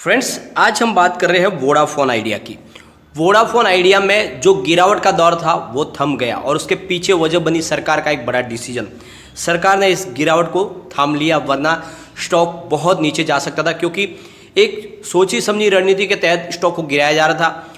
Friends, आज हम बात कर रहे हैं वोडाफोन आइडिया की। वोडाफोन आइडिया में जो गिरावट का दौर था वो थम गया और उसके पीछे वजह बनी सरकार का एक बड़ा डिसीजन। सरकार ने इस गिरावट को थाम लिया, वरना स्टॉक बहुत नीचे जा सकता था, क्योंकि एक सोची समझी रणनीति के तहत स्टॉक को गिराया जा रहा था।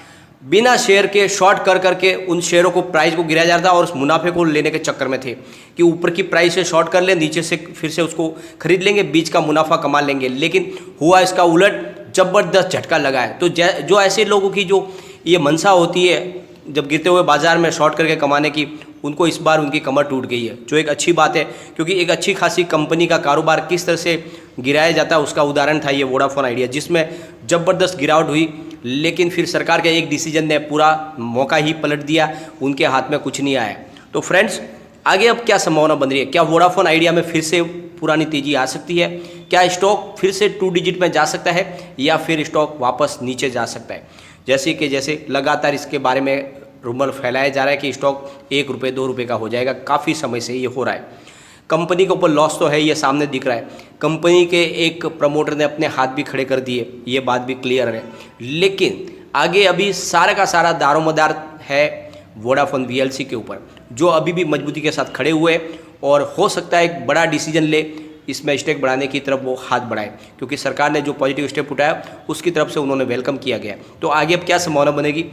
बिना शेयर के शॉर्ट कर करके उन शेयरों को प्राइस को गिराया जा रहा था और उस मुनाफे को लेने के चक्कर में थे कि ऊपर की प्राइस से शॉर्ट कर लें, नीचे से फिर से उसको खरीद लेंगे, बीच का मुनाफा कमा लेंगे। लेकिन हुआ इसका उलट, जबरदस्त झटका लगा है। तो जो ऐसे लोगों की जो ये मनसा होती है जब गिरते हुए बाजार में शॉर्ट करके कमाने की, उनको इस बार उनकी कमर टूट गई है, जो एक अच्छी बात है, क्योंकि एक अच्छी खासी कंपनी का कारोबार किस तरह से गिराया जाता है उसका उदाहरण था ये वोडाफोन आइडिया, जिसमें ज़बरदस्त गिरावट हुई। लेकिन फिर सरकार के एक डिसीजन ने पूरा मौका ही पलट दिया, उनके हाथ में कुछ नहीं आया। तो फ्रेंड्स, आगे अब क्या संभावना बन रही है? क्या वोडाफोन आइडिया में फिर से पुरानी तेजी आ सकती है? क्या स्टॉक फिर से 2 डिजिट में जा सकता है या फिर स्टॉक वापस नीचे जा सकता है? जैसे लगातार इसके बारे में रूमर फैलाया जा रहा है कि स्टॉक 1 रुपये 2 रुपये का हो जाएगा। काफ़ी समय से ये हो रहा है। कंपनी के ऊपर लॉस तो है, ये सामने दिख रहा है। कंपनी के एक प्रमोटर ने अपने हाथ भी खड़े कर दिए, ये बात भी क्लियर है। लेकिन आगे अभी सारा का सारा दारोमदार है वोडाफोन वीएलसी के ऊपर, जो अभी भी मजबूती के साथ खड़े हुए और हो सकता है एक बड़ा डिसीजन ले, इसमें स्टेक बढ़ाने की तरफ वो हाथ बढ़ाए, क्योंकि सरकार ने जो पॉजिटिव स्टेप उठाया उसकी तरफ से उन्होंने वेलकम किया गया। तो आगे अब क्या संभावना बनेगी,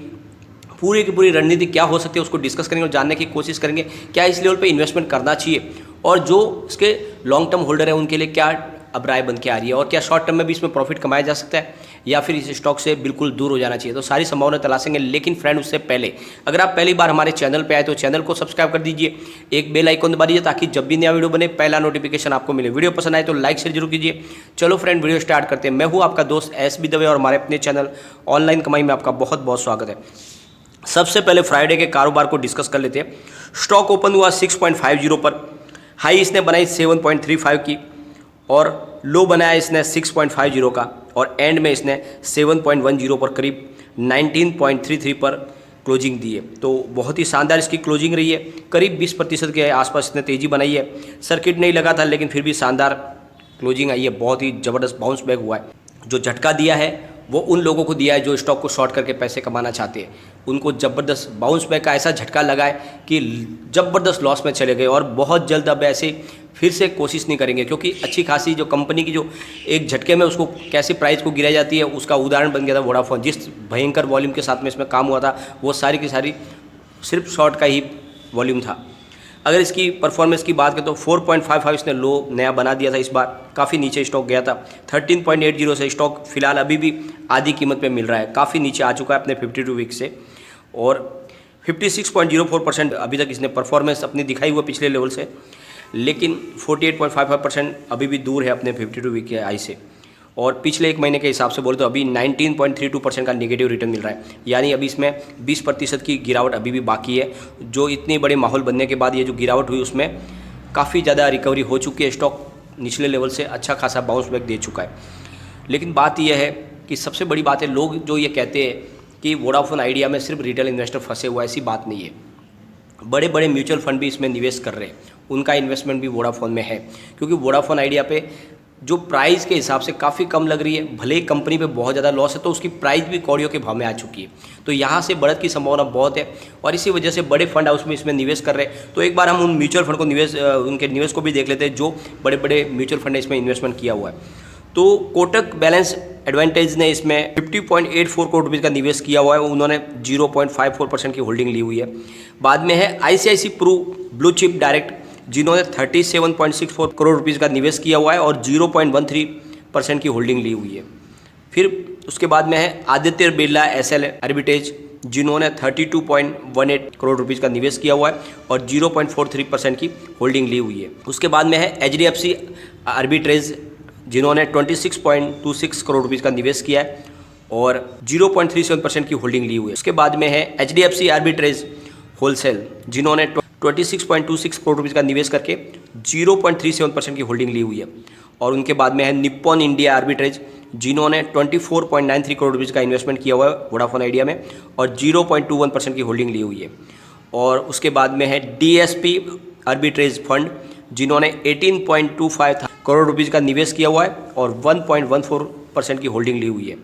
पूरी की पूरी रणनीति क्या हो सकती है, उसको डिस्कस करेंगे और जानने की कोशिश करेंगे क्या इस लेवल पे इन्वेस्टमेंट करना चाहिए, और जो इसके लॉन्ग टर्म होल्डर है उनके लिए क्या अब राय बन के आ रही है, और क्या शॉर्ट टर्म में भी इसमें प्रॉफिट कमाया जा सकता है या फिर इस स्टॉक से बिल्कुल दूर हो जाना चाहिए। तो सारी संभावना तलाशेंगे। लेकिन फ्रेंड, उससे पहले अगर आप पहली बार हमारे चैनल पे आए तो चैनल को सब्सक्राइब कर दीजिए, एक बेल आइकन दबा दीजिए, ताकि जब भी नया वीडियो बने पहला नोटिफिकेशन आपको मिले। वीडियो पसंद आए तो लाइक शेयर जरूर कीजिए। चलो फ्रेंड, वीडियो स्टार्ट करते हैं। मैं हूँ आपका दोस्त एसबी दवे और हमारे अपने चैनल ऑनलाइन कमाई में आपका बहुत बहुत स्वागत है। सबसे पहले फ्राइडे के कारोबार को डिस्कस कर लेते हैं। स्टॉक ओपन हुआ 6.50 पर, हाई इसने बनाई 7.35 की और लो बनाया इसने 6.50 का, और एंड में इसने 7.10 पर करीब 19.33 पर क्लोजिंग दी है। तो बहुत ही शानदार इसकी क्लोजिंग रही है, करीब 20% के आसपास इसने तेज़ी बनाई है। सर्किट नहीं लगा था लेकिन फिर भी शानदार क्लोजिंग आई है, बहुत ही ज़बरदस्त बाउंस बैक हुआ है। जो झटका दिया है वो उन लोगों को दिया है जो स्टॉक को शॉर्ट करके पैसे कमाना चाहते हैं, उनको ज़बरदस्त बाउंस बैक का ऐसा झटका लगा है कि ज़बरदस्त लॉस में चले गए और बहुत जल्द अब ऐसे फिर से कोशिश नहीं करेंगे, क्योंकि अच्छी खासी जो कंपनी की जो एक झटके में उसको कैसे प्राइस को गिराई जाती है उसका उदाहरण बन गया था वोडाफोन। जिस भयंकर वॉल्यूम के साथ में इसमें काम हुआ था वो सारी की सारी सिर्फ शॉर्ट का ही वॉल्यूम था। अगर इसकी परफॉर्मेंस की बात करें तो 4.55 इसने लो नया बना दिया था। इस बार काफ़ी नीचे स्टॉक गया था। 13.80 से स्टॉक फिलहाल अभी भी आधी कीमत पे मिल रहा है, काफ़ी नीचे आ चुका है अपने 52 वीक से, और 56.04% अभी तक इसने परफॉर्मेंस अपनी दिखाई हुआ पिछले लेवल से, लेकिन 48.55% अभी भी दूर है अपने 52 वीक के हाई से। और पिछले एक महीने के हिसाब से बोले तो अभी 19.32% का नेगेटिव रिटर्न मिल रहा है, यानी अभी इसमें 20% की गिरावट अभी भी बाकी है। जो इतनी बड़े माहौल बनने के बाद ये जो गिरावट हुई उसमें काफ़ी ज़्यादा रिकवरी हो चुकी है, स्टॉक निचले लेवल से अच्छा खासा बाउंस बैक दे चुका है। लेकिन बात यह है कि सबसे बड़ी बात है, लोग जो ये कहते हैं कि वोडाफोन आइडिया में सिर्फ रिटेल इन्वेस्टर फंसे हुआ है, ऐसी बात नहीं है। बड़े बड़े म्यूचुअल फंड भी इसमें निवेश कर रहे हैं, उनका इन्वेस्टमेंट भी वोडाफोन में है, क्योंकि वोडाफोन आइडिया पे जो प्राइस के हिसाब से काफ़ी कम लग रही है। भले ही कंपनी पे बहुत ज़्यादा लॉस है तो उसकी प्राइस भी कौड़ियों के भाव में आ चुकी है, तो यहाँ से बढ़त की संभावना बहुत है और इसी वजह से बड़े फंड हाउस में इसमें निवेश कर रहे हैं। तो एक बार हम उन म्यूचुअल फंड को उनके निवेश को भी देख लेते हैं जो बड़े बड़े म्यूचुअल फंड ने इसमें इन्वेस्टमेंट किया हुआ है। तो कोटक बैलेंस एडवांटेज ने इसमें 50.84 करोड़ रुपये का निवेश किया हुआ है, उन्होंने 0.54% की होल्डिंग ली हुई है। बाद में है ICICI pru blue chip direct, जिन्होंने 37.64 करोड़ रुपीज़ का निवेश किया हुआ है और 0.13% की होल्डिंग ली हुई है। फिर उसके बाद में है आदित्य बिरला एसएल आर्बिट्रेज, जिन्होंने 32.18 करोड़ रुपीज़ का निवेश किया हुआ है और 0.43% की होल्डिंग ली हुई है। उसके बाद में है एचडीएफसी आर्बिट्रेज, जिन्होंने 26.26 करोड़ रुपीज़ का निवेश किया है और 0.37% की होल्डिंग ली हुई है। उसके बाद में है एचडीएफसी आर्बिट्रेज होलसेल, जिन्होंने 26.26 करोड़ रुपीज़ का निवेश करके 0.37% की होल्डिंग ली हुई है। और उनके बाद में है निप्पॉन इंडिया आर्बिट्रेज, जिन्होंने 24.93 करोड़ रुपीज़ का इन्वेस्टमेंट किया हुआ है वोडाफोन आइडिया में और 0.21% की होल्डिंग ली हुई है। और उसके बाद में है डीएसपी आर्बिट्रेज फंड, जिन्होंने 18.25 करोड़ रुपीज़ का निवेश किया हुआ है और 1.14 4% की होल्डिंग ली हुई है।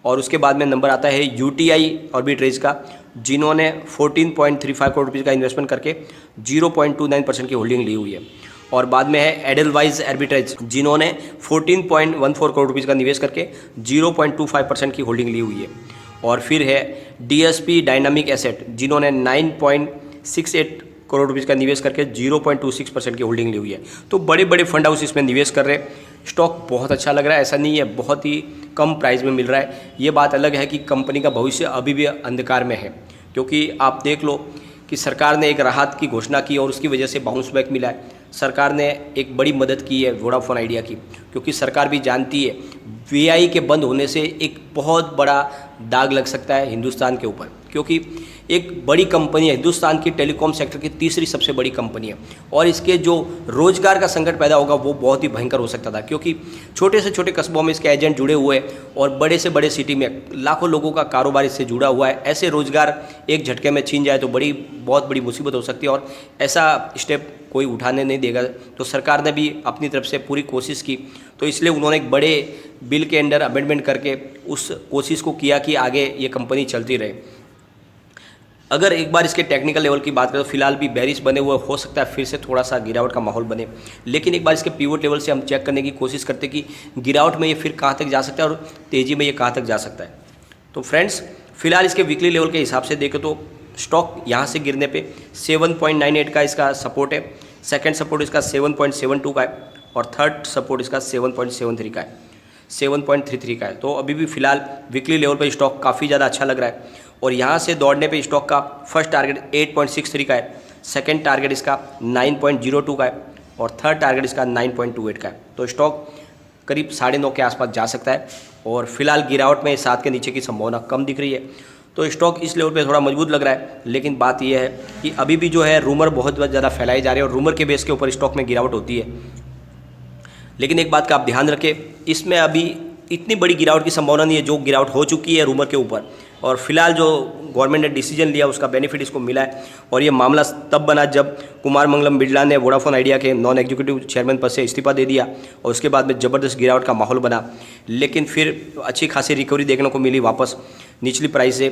और उसके बाद में नंबर आता है यूटीआई ऑर्बिट्रेज का, जिन्होंने 14.35 करोड़ रुपये का इन्वेस्टमेंट करके 0.29% की होल्डिंग ली हुई है। और बाद में है एडलवाइज आर्बिट्रेज, जिन्होंने 14.14 करोड़ रुपये का निवेश करके 0.25% की होल्डिंग ली हुई है। और फिर है डीएसपी डायनामिक एसेट, जिन्होंने 9.68 करोड़ रुपये का निवेश करके 0.26% की होल्डिंग ली हुई है। तो बड़े बड़े फंड हाउस इसमें निवेश कर रहे हैं। स्टॉक बहुत अच्छा लग रहा है, ऐसा नहीं है, बहुत ही कम प्राइस में मिल रहा है। ये बात अलग है कि कंपनी का भविष्य अभी भी अंधकार में है, क्योंकि आप देख लो कि सरकार ने एक राहत की घोषणा की और उसकी वजह से बाउंस बैक मिला है। सरकार ने एक बड़ी मदद की है वोडाफोन आइडिया की, क्योंकि सरकार भी जानती है वीआई के बंद होने से एक बहुत बड़ा दाग लग सकता है हिंदुस्तान के ऊपर, क्योंकि एक बड़ी कंपनी है, हिंदुस्तान की टेलीकॉम सेक्टर की तीसरी सबसे बड़ी कंपनी है, और इसके जो रोजगार का संकट पैदा होगा वो बहुत ही भयंकर हो सकता था, क्योंकि छोटे से छोटे कस्बों में इसके एजेंट जुड़े हुए हैं और बड़े से बड़े सिटी में लाखों लोगों का कारोबार इससे जुड़ा हुआ है। ऐसे रोजगार एक झटके में छीन जाए तो बहुत बड़ी मुसीबत हो सकती है, और ऐसा स्टेप कोई उठाने नहीं देगा। तो सरकार ने भी अपनी तरफ से पूरी कोशिश की, तो इसलिए उन्होंने एक बड़े बिल के अंडर अमेंडमेंट करके उस कोशिश को किया कि आगे ये कंपनी चलती रहे। अगर एक बार इसके टेक्निकल लेवल की बात करें तो फिलहाल भी बेरिश बने हुए, हो सकता है फिर से थोड़ा सा गिरावट का माहौल बने, लेकिन एक बार इसके पिवट लेवल से हम चेक करने की कोशिश करते हैं कि गिरावट में ये फिर कहाँ तक जा सकता है और तेज़ी में ये कहाँ तक जा सकता है। तो फ्रेंड्स, फिलहाल इसके वीकली लेवल के हिसाब से देखें तो स्टॉक यहाँ से गिरने पे 7.98 का इसका सपोर्ट है, सेकंड सपोर्ट इसका 7.72 का है, और थर्ड सपोर्ट इसका 7.73 का है, 7.33 का है। तो अभी भी फिलहाल वीकली लेवल पर स्टॉक काफ़ी ज़्यादा अच्छा लग रहा है, और यहाँ से दौड़ने पे स्टॉक का फर्स्ट टारगेट 8.63 का है, सेकंड टारगेट इसका 9.02 का है, और थर्ड टारगेट इसका 9.28 का है। तो स्टॉक करीब 9.5 के आसपास जा सकता है, और फिलहाल गिरावट में 7 के नीचे की संभावना कम दिख रही है। तो स्टॉक इस लेवल पे थोड़ा मजबूत लग रहा है, लेकिन बात यह है कि अभी भी जो है रूमर बहुत ज़्यादा फैलाए जा रहे हैं, और रूमर के बेस के ऊपर स्टॉक में गिरावट होती है। लेकिन एक बात का आप ध्यान रखें, इसमें अभी इतनी बड़ी गिरावट की संभावना नहीं है, जो गिरावट हो चुकी है रूमर के ऊपर, और फिलहाल जो गवर्नमेंट ने डिसीजन लिया उसका बेनिफिट इसको मिला है। और ये मामला तब बना जब कुमार मंगलम बिरला ने वोडाफोन आइडिया के नॉन एग्जीक्यूटिव चेयरमैन पद से इस्तीफा दे दिया, और उसके बाद में ज़बरदस्त गिरावट का माहौल बना। लेकिन फिर अच्छी खासी रिकवरी देखने को मिली वापस निचली प्राइस से।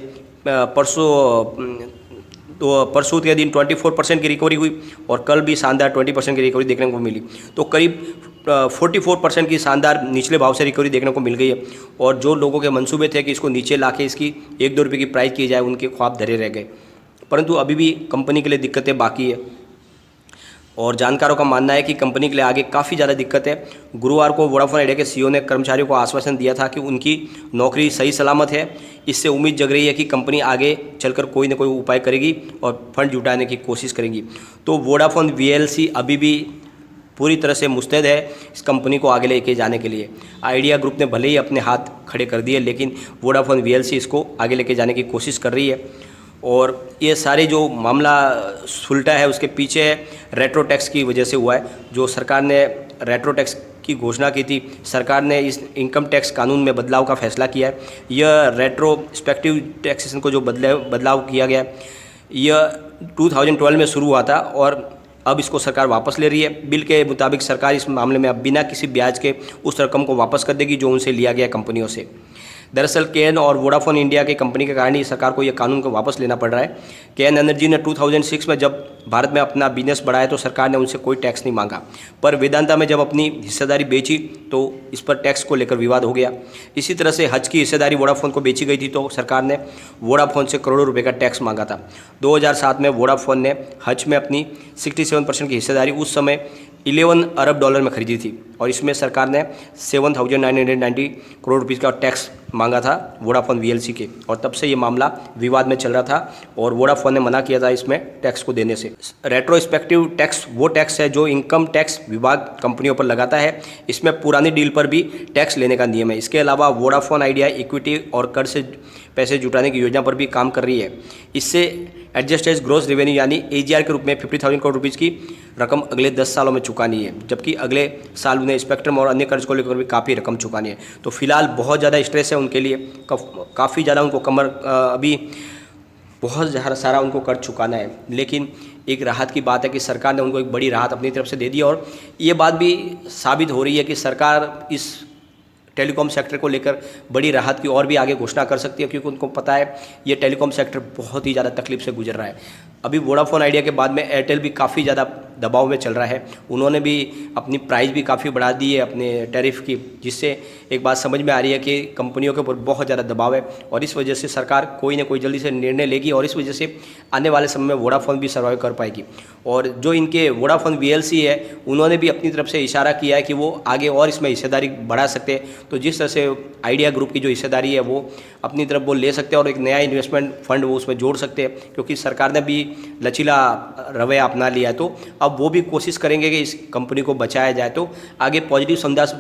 परसों के दिन 24% की रिकवरी हुई, और कल भी शानदार 20% की रिकवरी देखने को मिली। तो करीब 44% की शानदार निचले भाव से रिकवरी देखने को मिल गई है, और जो लोगों के मंसूबे थे कि इसको नीचे लाके इसकी 1-2 रुपये की प्राइस की जाए, उनके ख्वाब धरे रह गए। परंतु अभी भी कंपनी के लिए दिक्कतें बाकी है, और जानकारों का मानना है कि कंपनी के लिए आगे काफ़ी ज़्यादा दिक्कत है। गुरुवार को वोडाफोन आइडिया के सीईओ ने कर्मचारियों को आश्वासन दिया था कि उनकी नौकरी सही सलामत है। इससे उम्मीद जग रही है कि कंपनी आगे चलकर कोई न कोई उपाय करेगी और फंड जुटाने की कोशिश करेगी। तो वोडाफोन वीएलसी अभी भी पूरी तरह से मुस्तैद है इस कंपनी को आगे लेके जाने के लिए। आइडिया ग्रुप ने भले ही अपने हाथ खड़े कर दिए, लेकिन वोडाफोन वीएलसी इसको आगे लेके जाने की कोशिश कर रही है। और ये सारे जो मामला सुलटा है उसके पीछे रेट्रो टैक्स की वजह से हुआ है। जो सरकार ने रेट्रो टैक्स की घोषणा की थी, सरकार ने इस इनकम टैक्स कानून में बदलाव का फैसला किया है। यह रेट्रोस्पेक्टिव टैक्सेशन को जो बदलाव किया गया, यह 2012 में शुरू हुआ था, और अब इसको सरकार वापस ले रही है। बिल के मुताबिक सरकार इस मामले में अब बिना किसी ब्याज के उस रकम को वापस कर देगी जो उनसे लिया गया कंपनियों से। दरअसल केन और वोडाफोन इंडिया की कंपनी के कारण ही सरकार को यह कानून को वापस लेना पड़ रहा है। केन एनर्जी ने 2006 में जब भारत में अपना बिजनेस बढ़ाया तो सरकार ने उनसे कोई टैक्स नहीं मांगा, पर वेदांता में जब अपनी हिस्सेदारी बेची तो इस पर टैक्स को लेकर विवाद हो गया। इसी तरह से हज की हिस्सेदारी वोडाफोन को बेची गई थी तो सरकार ने वोडाफोन से करोड़ों रुपए का टैक्स मांगा था। 2007 में वोडाफोन ने हज में अपनी 67% की हिस्सेदारी उस समय 11 अरब डॉलर में खरीदी थी, और इसमें सरकार ने 7,990 करोड़ रुपये का टैक्स मांगा था वोडाफोन वीएलसी के, और तब से ये मामला विवाद में चल रहा था और वोडाफोन ने मना किया था इसमें टैक्स को देने से। रेट्रोस्पेक्टिव टैक्स वो टैक्स है जो इनकम टैक्स विभाग कंपनियों पर लगाता है। इसमें पुरानी डील पर भी टैक्स लेने का नियम है। इसके अलावा वोडाफोन आइडिया इक्विटी और कर्ज से पैसे जुटाने की योजना पर भी काम कर रही है। इससे एडजस्टेड ग्रॉस रेवेन्यू यानी एजीआर के रूप में 50,000 करोड़ रुपये की रकम अगले 10 सालों में चुकानी है, जबकि अगले साल उन्हें स्पेक्ट्रम और अन्य कर्ज को लेकर भी काफ़ी रकम चुकानी है। तो फिलहाल बहुत ज़्यादा स्ट्रेस है उनके लिए, काफ़ी ज़्यादा उनको अभी बहुत सारा उनको कर्ज चुकाना है। लेकिन एक राहत की बात है कि सरकार ने उनको एक बड़ी राहत अपनी तरफ से दे दी, और ये बात भी साबित हो रही है कि सरकार इस टेलीकॉम सेक्टर को लेकर बड़ी राहत की और भी आगे घोषणा कर सकती है, क्योंकि उनको पता है ये टेलीकॉम सेक्टर बहुत ही ज़्यादा तकलीफ से गुजर रहा है। अभी वोडाफोन आइडिया के बाद में एयरटेल भी काफ़ी ज़्यादा दबाव में चल रहा है। उन्होंने भी अपनी प्राइस भी काफ़ी बढ़ा दी है अपने टैरिफ की, जिससे एक बात समझ में आ रही है कि कंपनियों के ऊपर बहुत ज़्यादा दबाव है और इस वजह से सरकार कोई ना कोई जल्दी से निर्णय लेगी और इस वजह से आने वाले समय में वोडाफोन भी सर्वाइव कर पाएगी। और जो इनके वोडाफोन वीएलसी है, उन्होंने भी अपनी तरफ से इशारा किया है कि वो आगे और इसमें हिस्सेदारी बढ़ा सकते हैं। तो जिस तरह से आइडिया ग्रुप की जो हिस्सेदारी है वो अपनी तरफ वो ले सकते हैं और एक नया इन्वेस्टमेंट फंड वो उसमें जोड़ सकते हैं, क्योंकि सरकार ने भी लचीला रवैया अपना लिया है। तो अब वो भी कोशिश करेंगे कि इस कंपनी को बचाया जाए, तो आगे पॉजिटिव संदेश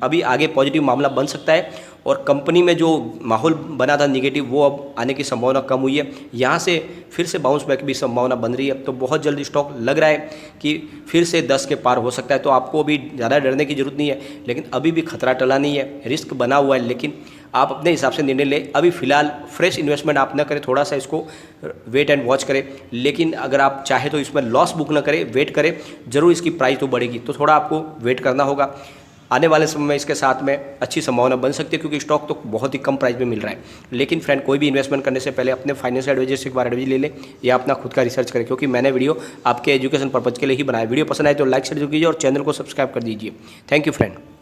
अभी आगे पॉजिटिव मामला बन सकता है और कंपनी में जो माहौल बना था निगेटिव वो अब आने की संभावना कम हुई है। यहाँ से फिर से बाउंस बैक भी संभावना बन रही है। तो बहुत जल्दी स्टॉक लग रहा है कि फिर से 10 के पार हो सकता है। तो आपको अभी ज़्यादा डरने की जरूरत नहीं है, लेकिन अभी भी खतरा टला नहीं है, रिस्क बना हुआ है, लेकिन आप अपने हिसाब से निर्णय लें। अभी फिलहाल फ्रेश इन्वेस्टमेंट आप ना करें, थोड़ा सा इसको वेट एंड वॉच करें। लेकिन अगर आप चाहे तो इसमें लॉस बुक ना करें, वेट करें, जरूर इसकी प्राइस तो बढ़ेगी, तो थोड़ा आपको वेट करना होगा। आने वाले समय में इसके साथ में अच्छी संभावना बन सकती है, क्योंकि स्टॉक तो बहुत ही कम प्राइस में मिल रहा है। लेकिन फ्रेंड, कोई भी इन्वेस्टमेंट करने से पहले अपने फाइनेंशियल एडवाइजर से एक बार एडवाइस ले लें या अपना खुद का रिसर्च करें, क्योंकि मैंने वीडियो आपके एजुकेशन पर्पज़ के लिए ही बनाया। वीडियो पसंद आए तो लाइक शेयर जरूर कीजिए और चैनल को सब्सक्राइब कर दीजिए। Thank you friend.